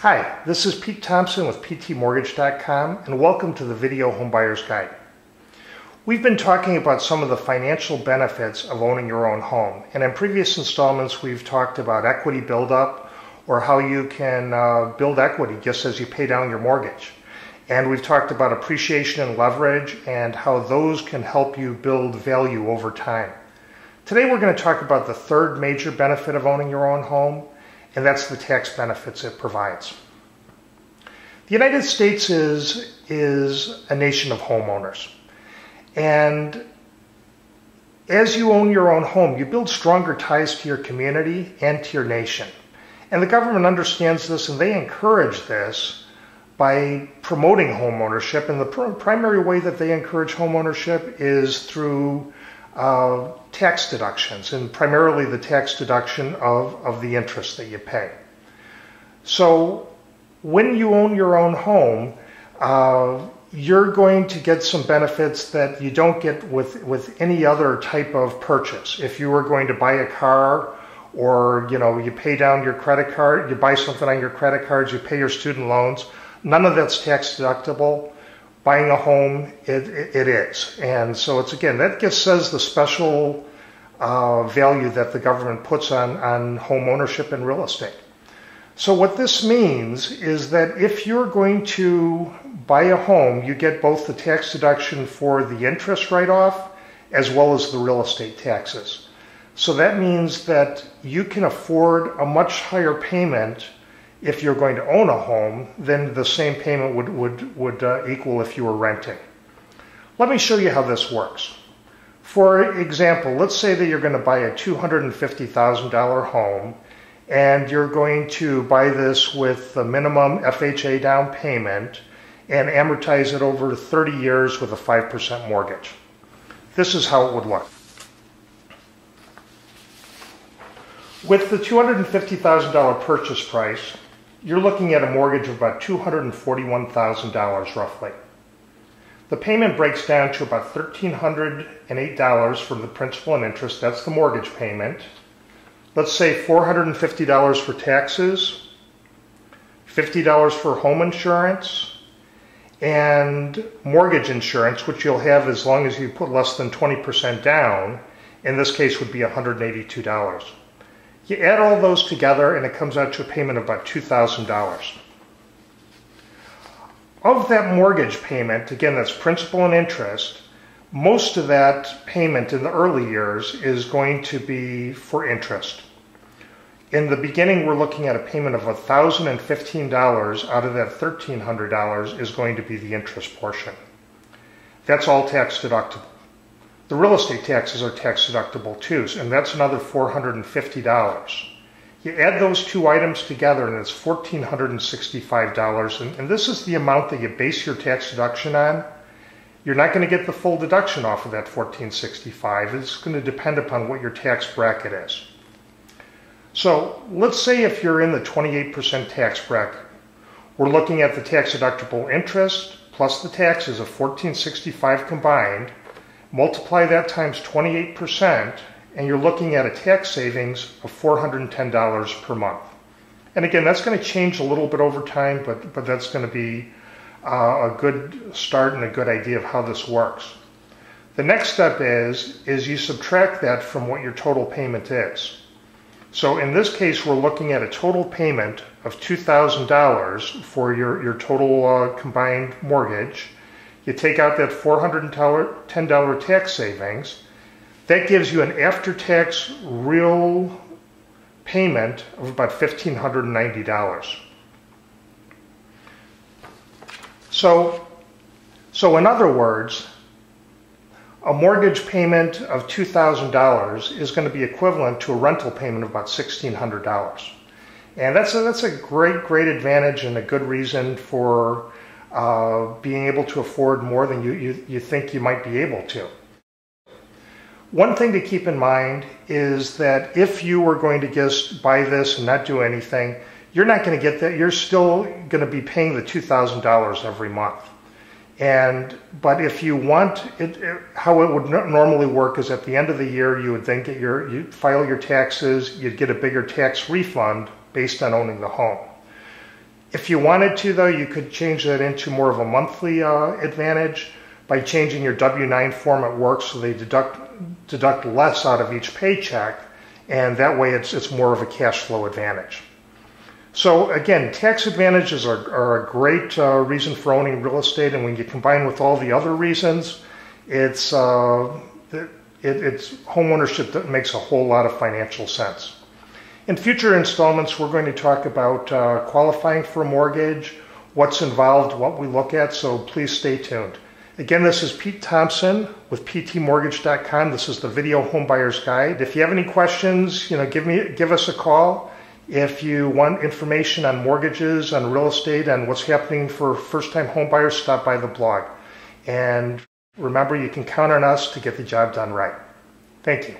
Hi, this is Pete Thompson with ptmortgage.com and welcome to the Video Homebuyer's Guide. We've been talking about some of the financial benefits of owning your own home, and in previous installments we've talked about equity buildup or how you can build equity just as you pay down your mortgage. And we've talked about appreciation and leverage and how those can help you build value over time. Today we're going to talk about the third major benefit of owning your own home, and that's the tax benefits it provides. The United States is a nation of homeowners. And as you own your own home, you build stronger ties to your community and to your nation. And the government understands this, and they encourage this by promoting homeownership. And the primary way that they encourage homeownership is through tax deductions, and primarily the tax deduction of the interest that you pay. So when you own your own home, you're going to get some benefits that you don't get with any other type of purchase. If you were going to buy a car, or you pay down your credit card, you buy something on your credit cards, you pay your student loans, none of that's tax deductible. Buying a home, it is. And so it's, again, that just says the special value that the government puts on home ownership and real estate. So what this means is that if you're going to buy a home, you get both the tax deduction for the interest write-off as well as the real estate taxes. So that means that you can afford a much higher payment if you're going to own a home than the same payment would equal if you were renting. Let me show you how this works. For example, let's say that you're going to buy a $250,000 home, and you're going to buy this with the minimum FHA down payment and amortize it over 30 years with a 5% mortgage. This is how it would look. With the $250,000 purchase price, you're looking at a mortgage of about $241,000 roughly. The payment breaks down to about $1,308 from the principal and interest. That's the mortgage payment. Let's say $450 for taxes, $50 for home insurance, and mortgage insurance, which you'll have as long as you put less than 20% down. In this case would be $182. You add all those together and it comes out to a payment of about $2,000. Of that mortgage payment, again, that's principal and interest, most of that payment in the early years is going to be for interest. In the beginning, we're looking at a payment of $1,015. Out of that $1,300 is going to be the interest portion. That's all tax deductible. The real estate taxes are tax deductible too, and that's another $450. You add those two items together and it's $1,465, and this is the amount that you base your tax deduction on. You're not going to get the full deduction off of that $1,465. It's going to depend upon what your tax bracket is. So let's say if you're in the 28% tax bracket, we're looking at the tax deductible interest plus the taxes of $1,465 combined. Multiply that times 28%, and you're looking at a tax savings of $410 per month. And again, that's going to change a little bit over time, but that's going to be a good start and a good idea of how this works. The next step is you subtract that from what your total payment is. So in this case, we're looking at a total payment of $2,000 for your total combined mortgage. You take out that $410 tax savings. That gives you an after-tax real payment of about $1,590. So in other words, a mortgage payment of $2,000 is going to be equivalent to a rental payment of about $1,600. And that's a great advantage and a good reason for being able to afford more than you think you might be able to. One thing to keep in mind is that if you were going to just buy this and not do anything, you're not going to get that. You're still going to be paying the $2,000 every month. But if you want it, how it would normally work is at the end of the year, you would then get you'd file your taxes, you'd get a bigger tax refund based on owning the home. If you wanted to, though, you could change that into more of a monthly advantage by changing your W-9 form at work so they deduct less out of each paycheck, and that way it's more of a cash flow advantage. So again, tax advantages are a great reason for owning real estate, and when you combine with all the other reasons, it's homeownership that makes a whole lot of financial sense. In future installments, we're going to talk about qualifying for a mortgage, what's involved, what we look at, so please stay tuned. Again, this is Pete Thompson with ptmortgage.com. This is the Video Home Buyer's Guide. If you have any questions, give us a call. If you want information on mortgages, on real estate, and what's happening for first-time home buyers, stop by the blog. And remember, you can count on us to get the job done right. Thank you.